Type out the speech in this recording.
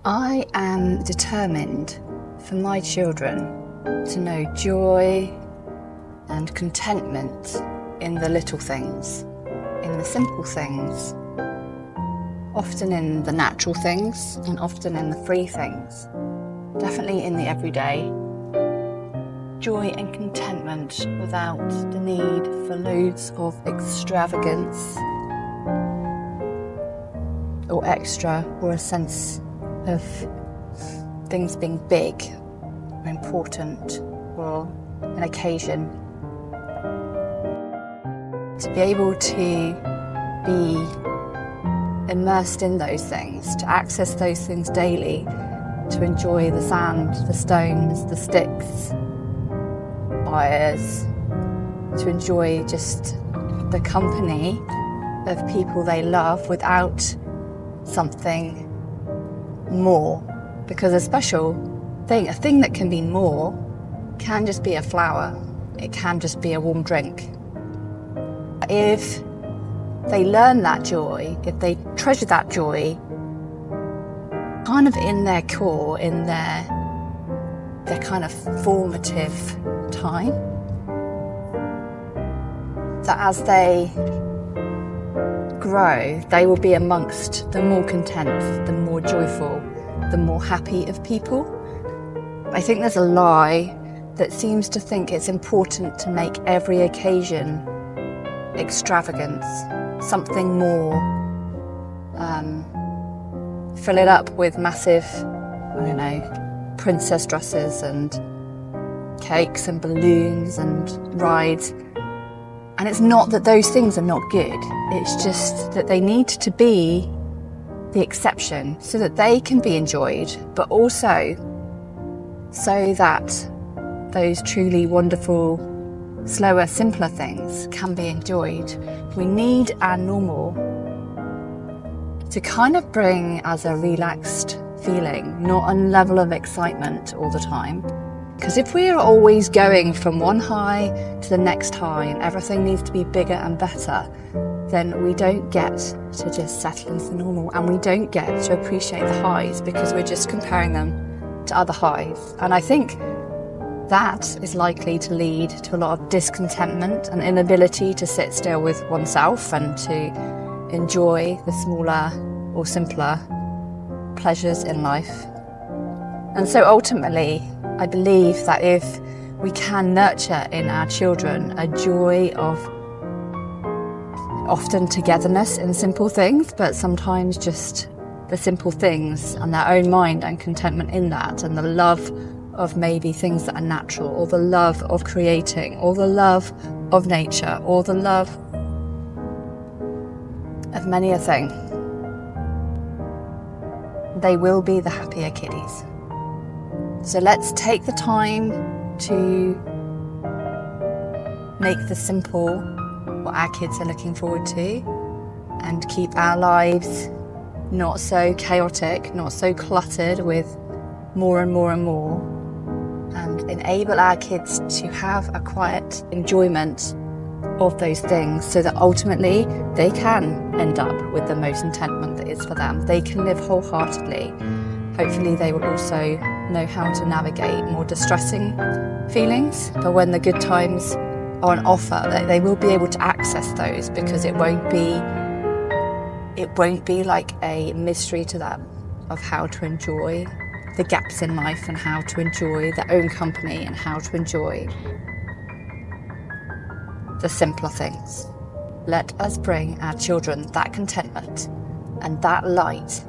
I am determined for my children to know joy and contentment in the little things, in the simple things, often in the natural things and often in the free things, definitely in the everyday. Joy and contentment without the need for loads of extravagance or extra, or a sense of things being big or important or an occasion. To be able to be immersed in those things, to access those things daily, to enjoy the sand, the stones, the sticks, fires, to enjoy just the company of people they love without something more. Because a special thing, a thing that can be more, can just be a flower. It can just be a warm drink. If they learn that joy, if they treasure that joy, kind of in their core, in their kind of formative time, that as they grow, they will be amongst the more content, the more joyful, the more happy of people. I think there's a lie that seems to think it's important to make every occasion extravagance, something more, fill it up with massive, princess dresses and cakes and balloons and rides. And it's not that those things are not good, it's just that they need to be the exception so that they can be enjoyed, but also so that those truly wonderful, slower, simpler things can be enjoyed. We need our normal to kind of bring as a relaxed feeling, not a level of excitement all the time. Because if we are always going from one high to the next high and everything needs to be bigger and better, then we don't get to just settle into the normal, and we don't get to appreciate the highs because we're just comparing them to other highs. And I think that is likely to lead to a lot of discontentment and inability to sit still with oneself and to enjoy the smaller or simpler pleasures in life. And so ultimately, I believe that if we can nurture in our children a joy of often togetherness in simple things, but sometimes just the simple things and their own mind and contentment in that, and the love of maybe things that are natural, or the love of creating, or the love of nature, or the love of many a thing, they will be the happier kiddies. So let's take the time to make the simple what our kids are looking forward to, and keep our lives not so chaotic, not so cluttered with more and more and more, and enable our kids to have a quiet enjoyment of those things so that ultimately they can end up with the most contentment that is for them. They can live wholeheartedly. Hopefully they will also know how to navigate more distressing feelings, but when the good times are on offer, they will be able to access those, because it won't be like a mystery to them of how to enjoy the gaps in life and how to enjoy their own company and how to enjoy the simpler things. Let us bring our children that contentment and that light